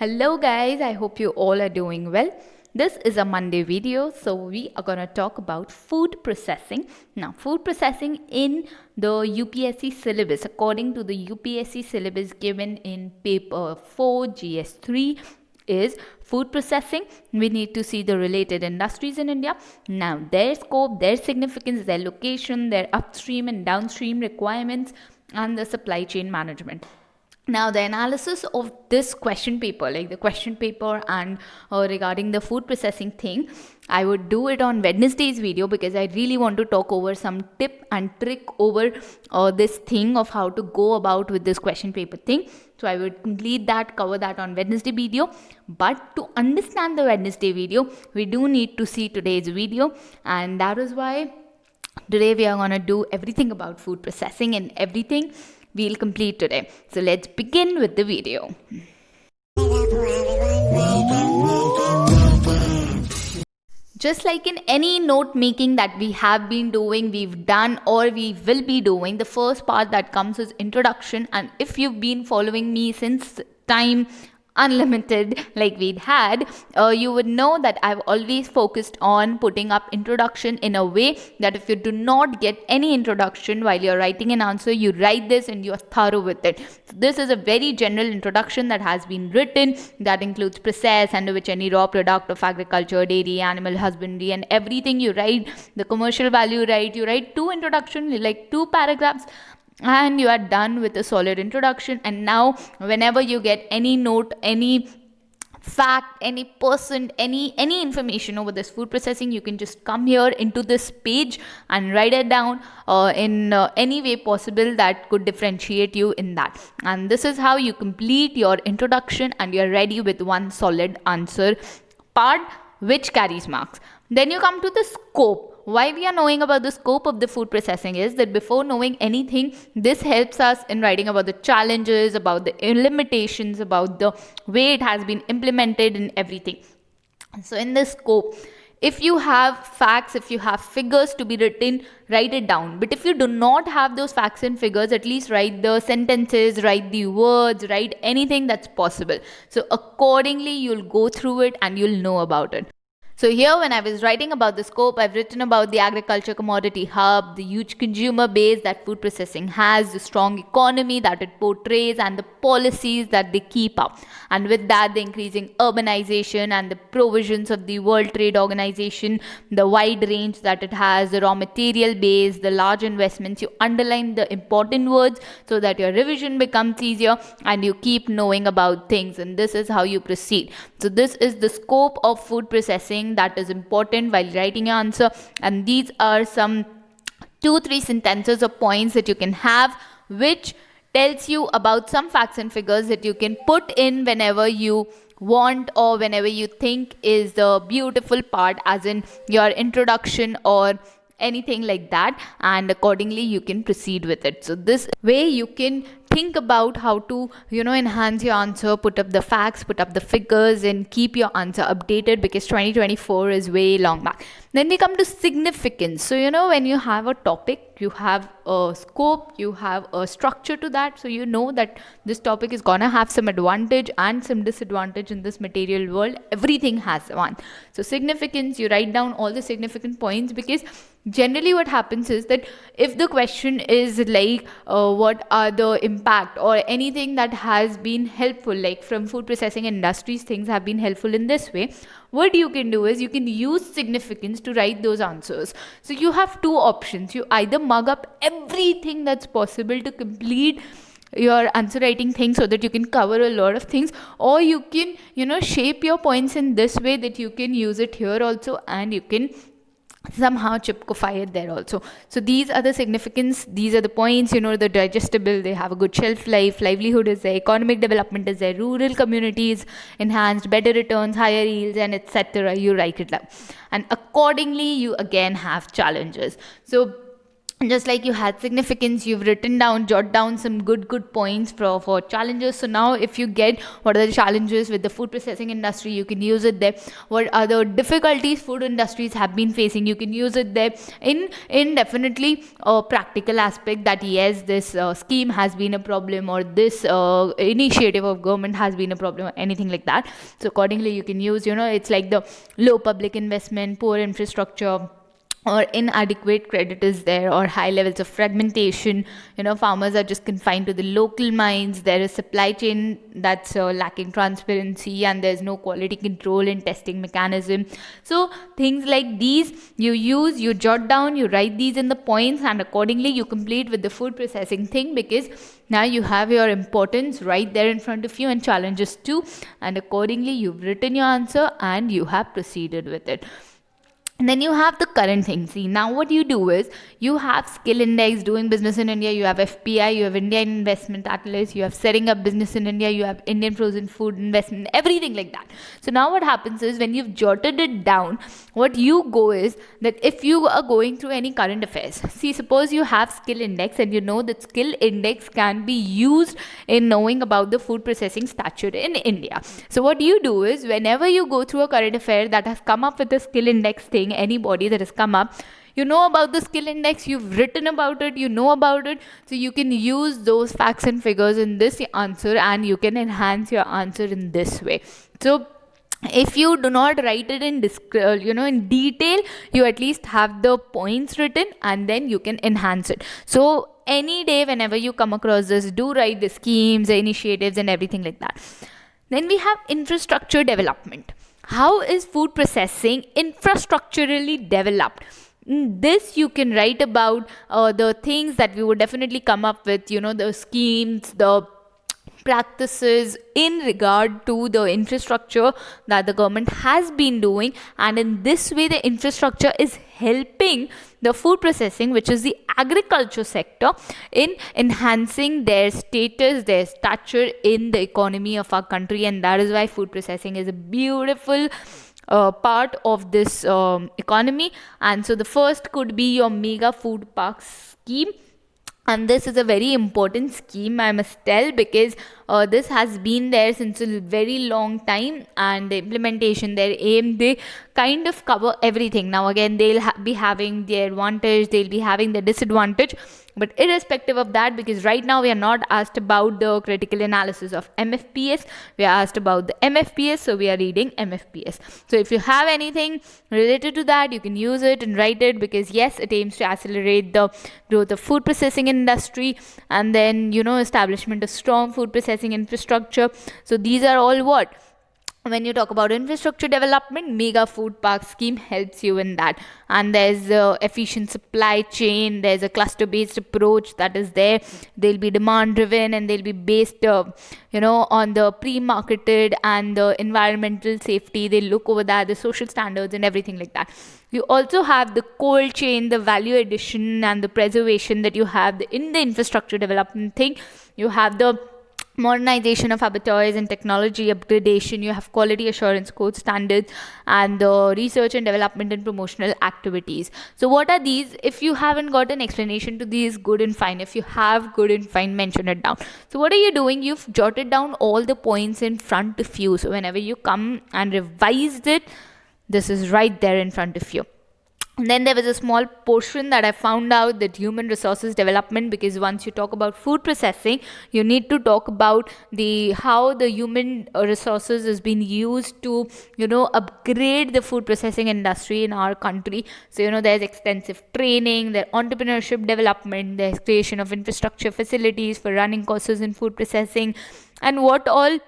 Hello guys, I hope you all are doing well. This is a Monday video, so we are going to talk about food processing. Now, food processing in the UPSC syllabus, according to the UPSC syllabus given in paper 4 GS3, is food processing. We need to see the related industries in India. Now, their scope, their significance, their location, their upstream and downstream requirements, and the supply chain management. Now, the analysis of this question paper, like the question paper and regarding the food processing thing, I would do it on Wednesday's video because I really want to talk over some tip and trick over this thing of how to go about with this question paper thing. So I would complete that, cover that on Wednesday video. But to understand the Wednesday video, we do need to see today's video, and that is why today we are going to do everything about food processing and everything we'll complete today. So let's begin with the video. Just like in any note making that we have been doing, we've done, or we will be doing, the first part that comes is introduction. And if you've been following me since time unlimited like we'd had, you would know that I've always focused on putting up introduction in a way that if you do not get any introduction while you're writing an answer, you write this and you're thorough with it. So this is a very general introduction that has been written that includes process, under which any raw product of agriculture, dairy, animal husbandry, and everything you write, the commercial value you write two introduction, like two paragraphs, and you are done with a solid introduction. And now whenever you get any note, any fact, any person, any information over this food processing, you can just come here into this page and write it down in any way possible that could differentiate you in that. And this is how you complete your introduction and you're ready with one solid answer part which carries marks. Then you come to the scope. Why we are knowing about the scope of the food processing is that before knowing anything, this helps us in writing about the challenges, about the limitations, about the way it has been implemented and everything. So in this scope, if you have facts, if you have figures to be written, write it down. But if you do not have those facts and figures, at least write the sentences, write the words, write anything that's possible. So accordingly, you'll go through it and you'll know about it. So here when I was writing about the scope, I've written about the agriculture commodity hub, the huge consumer base that food processing has, the strong economy that it portrays, and the policies that they keep up. And with that, the increasing urbanization and the provisions of the World Trade Organization, the wide range that it has, the raw material base, the large investments. You underline the important words so that your revision becomes easier and you keep knowing about things. And this is how you proceed. So this is the scope of food processing that is important while writing your answer, and these are some 2-3 sentences or points that you can have which tells you about some facts and figures that you can put in whenever you want or whenever you think is the beautiful part, as in your introduction or anything like that, and accordingly you can proceed with it. So this way you can think about how to enhance your answer, put up the facts, put up the figures, and keep your answer updated, because 2024 is way long back. Then we come to significance. So when you have a topic, you have a scope, you have a structure to that, so you know that this topic is gonna have some advantage and some disadvantage in this material world. Everything has one. So significance, you write down all the significant points, because generally what happens is that if the question is like what are the impact or anything that has been helpful, like from food processing industries, things have been helpful in this way, what you can do is you can use significance to write those answers. So you have two options. You either mug up everything that's possible to complete your answer writing thing so that you can cover a lot of things, or you can shape your points in this way that you can use it here also and you can somehow chipify it there also. So these are the significance, these are the points. The digestible, they have a good shelf life, livelihood is there, economic development is there, rural communities enhanced, better returns, higher yields, and etc. You write it down, and accordingly you again have challenges. So just like you had significance, you've written down, jot down some good points for challenges. So now if you get what are the challenges with the food processing industry, you can use it there. What are the difficulties food industries have been facing, you can use it there. In definitely a practical aspect, that yes, this scheme has been a problem, or this initiative of government has been a problem, or anything like that. So accordingly you can use, it's like the low public investment, poor infrastructure, or inadequate credit is there, or high levels of fragmentation. Farmers are just confined to the local mines. There is supply chain that's lacking transparency, and there's no quality control and testing mechanism. So things like these you jot down, you write these in the points, and accordingly you complete with the food processing thing, because now you have your importance right there in front of you, and challenges too, and accordingly you've written your answer and you have proceeded with it. And then you have the current thing. See, now what you do is you have skill index, doing business in India, you have FPI, you have Indian Investment Atlas, you have setting up business in India, you have Indian frozen food investment, everything like that. So now what happens is, when you've jotted it down, what you go is that if you are going through any current affairs, see, suppose you have skill index, and you know that skill index can be used in knowing about the food processing statute in India. So what you do is, whenever you go through a current affair that has come up with a skill index thing, anybody that has come up, you know about the skill index, you've written about it, you know about it, so you can use those facts and figures in this answer, and you can enhance your answer in this way. So if you do not write it in in detail, you at least have the points written, and then you can enhance it. So any day whenever you come across this, do write the schemes, the initiatives, and everything like that. Then we have infrastructure development. How is food processing infrastructurally developed? This you can write about the things that we would definitely come up with, the schemes, the practices in regard to the infrastructure that the government has been doing, and in this way the infrastructure is helping the food processing, which is the agriculture sector, in enhancing their status, their stature in the economy of our country. And that is why food processing is a beautiful part of this economy. And so the first could be your mega food park scheme. And this is a very important scheme, I must tell, because this has been there since a very long time, and the implementation, their aim, they kind of cover everything. Now again, they'll be having their advantage, they'll be having the disadvantage, but irrespective of that, because right now we are not asked about the critical analysis of MFPS, we are asked about the MFPS, so we are reading MFPS. So if you have anything related to that, you can use it and write it, because yes, it aims to accelerate the growth of food processing industry, and then establishment of strong food processing infrastructure. So these are all what, when you talk about infrastructure development, mega food park scheme helps you in that. And there's efficient supply chain, there's a cluster based approach that is there. They'll be demand driven, and they'll be based on the pre-marketed and the environmental safety. They look over that, the social standards and everything like that. You also have the cold chain, the value addition and the preservation that you have in the infrastructure development thing. You have the modernization of abattoirs and technology upgradation. You have quality assurance code standards, and the research and development and promotional activities. So what are these? If you haven't got an explanation to these, good and fine. If you have, good and fine, mention it down. So what are you doing? You've jotted down all the points in front of you, so whenever you come and revise it, this is right there in front of you. And then there was a small portion that I found out, that human resources development, because once you talk about food processing, you need to talk about how the human resources is being used to upgrade the food processing industry in our country. So there's extensive training, there's entrepreneurship development, there's creation of infrastructure facilities for running courses in food processing, and what all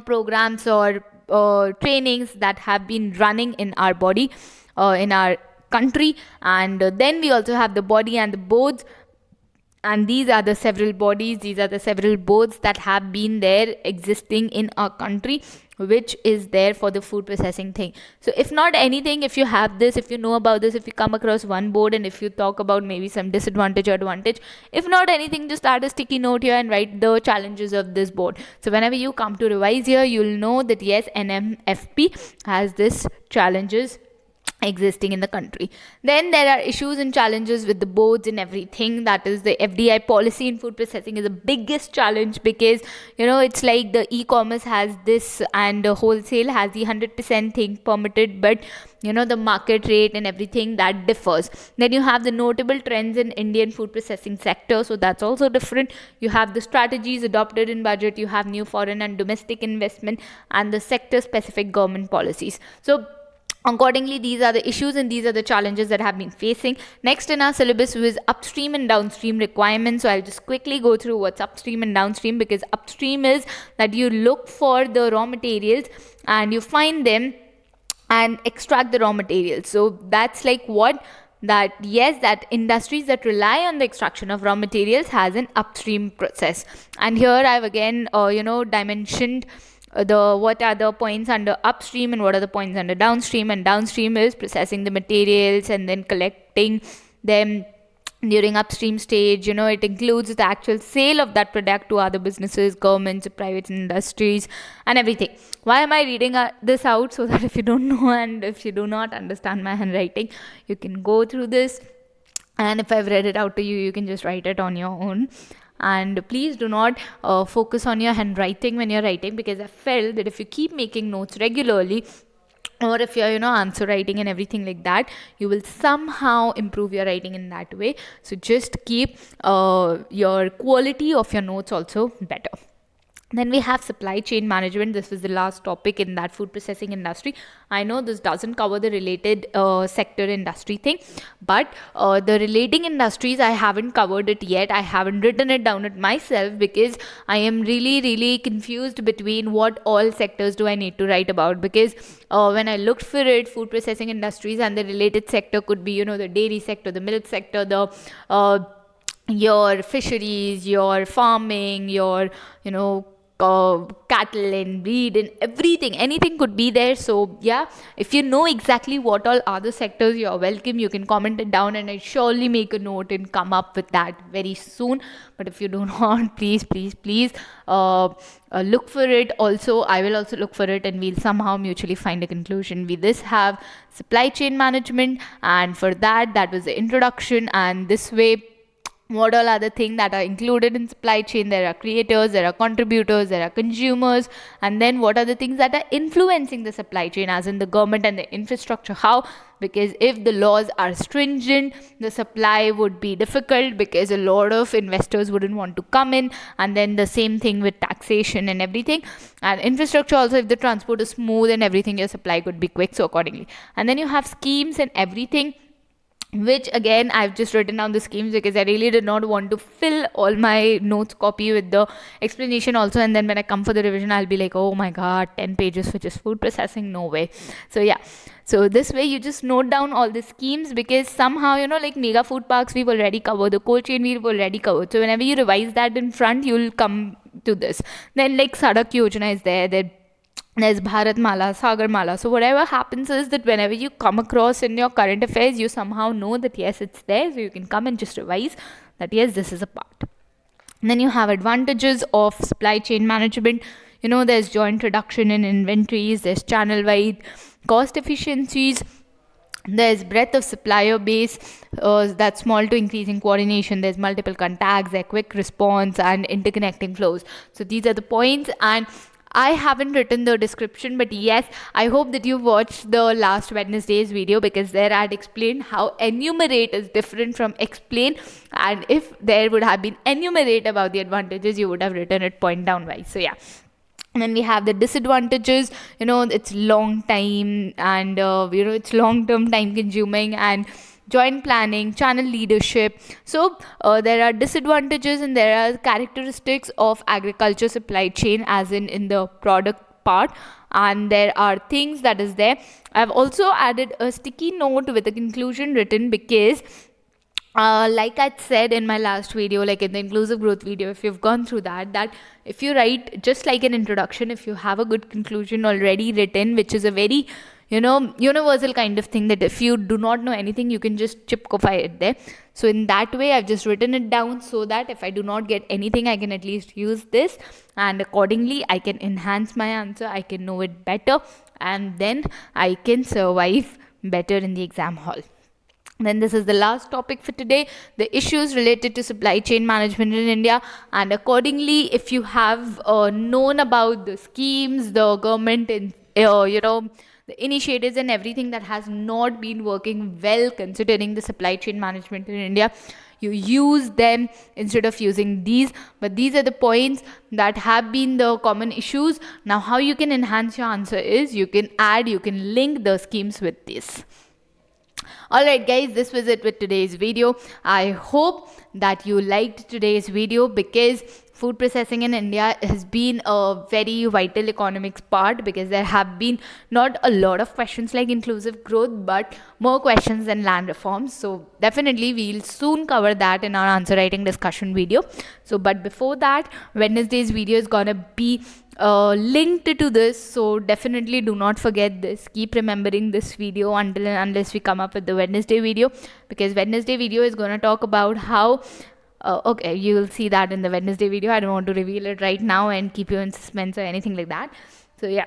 programs or trainings that have been running in our body, in our country. And then we also have the body and the boards, and these are the several bodies, these are the several boards that have been there existing in our country, which is there for the food processing thing. So if not anything, if you have this, if you know about this, if you come across one board, and if you talk about maybe some disadvantage or advantage, if not anything, just add a sticky note here and write the challenges of this board. So whenever you come to revise here, you'll know that yes, NMFP has this challenges existing in the country. Then there are issues and challenges with the boards and everything. That is, the FDI policy in food processing is the biggest challenge, because it's like the e-commerce has this and the wholesale has the 100% thing permitted, but the market rate and everything that differs. Then you have the notable trends in Indian food processing sector, so that's also different. You have the strategies adopted in budget, you have new foreign and domestic investment, and the sector specific government policies. So accordingly, these are the issues and these are the challenges that have been facing. Next in our syllabus was upstream and downstream requirements. So I'll just quickly go through what's upstream and downstream, because upstream is that you look for the raw materials and you find them and extract the raw materials. So that's like what that yes, that industries that rely on the extraction of raw materials has an upstream process. And here I've again dimensioned the what are the points under upstream and what are the points under downstream. And downstream is processing the materials and then collecting them during upstream stage. It includes the actual sale of that product to other businesses, governments, private industries, and everything. Why am I reading this out? So that if you don't know and if you do not understand my handwriting, you can go through this, and if I've read it out to you, you can just write it on your own. And please do not focus on your handwriting when you're writing, because I felt that if you keep making notes regularly, or if you're answer writing and everything like that, you will somehow improve your writing in that way. So just keep your quality of your notes also better. Then we have supply chain management. This was the last topic in that food processing industry. I know this doesn't cover the related sector industry thing, but the relating industries, I haven't covered it yet. I haven't written it down it myself, because I am really, really confused between what all sectors do I need to write about. Because when I looked for it, food processing industries and the related sector could be, the dairy sector, the milk sector, the your fisheries, your farming, your cattle and breed and everything, anything could be there. So yeah, if you know exactly what all other sectors, you're welcome. You can comment it down and I surely make a note and come up with that very soon. But if you do not, please look for it. Also, I will also look for it, and we'll somehow mutually find a conclusion. We this have supply chain management, and for that was the introduction. And this way, what all other things that are included in supply chain? There are creators, there are contributors, there are consumers, and then what are the things that are influencing the supply chain, as in the government and the infrastructure? How? Because if the laws are stringent, the supply would be difficult, because a lot of investors wouldn't want to come in. And then the same thing with taxation and everything. And infrastructure also, if the transport is smooth and everything, your supply could be quick, so accordingly. And then you have schemes and everything, which again I've just written down the schemes because I really did not want to fill all my notes copy with the explanation also, and then when I come for the revision I'll be like, oh my god, 10 pages for just food processing, no way. So yeah, so this way you just note down all the schemes, because somehow like mega food parks we've already covered, the cold chain we've already covered, so whenever you revise that in front you'll come to this. Then like Sadak Yojana is there's Bharat Mala, Sagar Mala. So whatever happens is that whenever you come across in your current affairs, you somehow know that yes, it's there. So you can come and just revise that yes, this is a part. And then you have advantages of supply chain management. There's joint reduction in inventories, there's channel-wide cost efficiencies, there's breadth of supplier base that's small to increasing coordination, there's multiple contacts, there's quick response and interconnecting flows. So these are the points, and I haven't written the description, but yes, I hope that you watched the last Wednesday's video, because there I had explained how enumerate is different from explain, and if there would have been enumerate about the advantages, you would have written it point down wise. So yeah. And then we have the disadvantages. It's long time, and it's long term time consuming, and joint planning, channel leadership. So there are disadvantages and there are characteristics of agriculture supply chain, as in the product part, and there are things that is there. I've also added a sticky note with a conclusion written, because like I said in my last video, like in the inclusive growth video, if you've gone through that if you write just like an introduction, if you have a good conclusion already written, which is a very universal kind of thing, that if you do not know anything, you can just chipkofy it there. So in that way, I've just written it down, so that if I do not get anything, I can at least use this, and accordingly I can enhance my answer, I can know it better, and then I can survive better in the exam hall. Then this is the last topic for today, the issues related to supply chain management in India. And accordingly, if you have known about the schemes, the government, the initiatives and everything that has not been working well considering the supply chain management in India, you use them instead of using these. But these are the points that have been the common issues. Now, how you can enhance your answer is you can link the schemes with this. Alright guys, this was it with today's video. I hope that you liked today's video, because food processing in India has been a very vital economics part, because there have been not a lot of questions like inclusive growth, but more questions than land reforms. So definitely we'll soon cover that in our answer writing discussion video. So but before that, Wednesday's video is gonna be linked to this, so definitely do not forget this. Keep remembering this video until and unless we come up with the Wednesday video, because Wednesday video is going to talk about how okay, you will see that in the Wednesday video. I don't want to reveal it right now and keep you in suspense or anything like that. So yeah,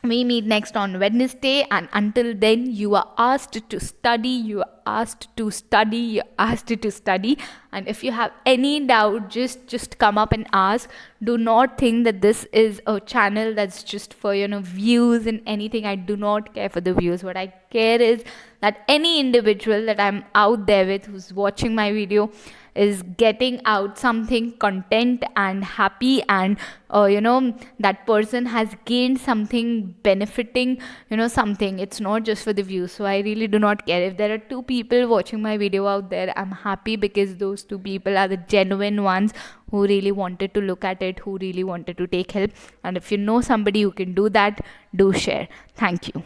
we meet next on Wednesday, and until then you are asked to study, you are asked to study, you are asked to study. And if you have any doubt, just come up and ask. Do not think that this is a channel that's just for views and anything. I do not care for the views. What I care is that any individual that I'm out there with who's watching my video is getting out something content and happy, and that person has gained something, benefiting something. It's not just for the views. So I really do not care if there are 2 people watching my video out there. I'm happy, because those 2 people are the genuine ones who really wanted to look at it, who really wanted to take help. And if you know somebody who can do that, do share. Thank you.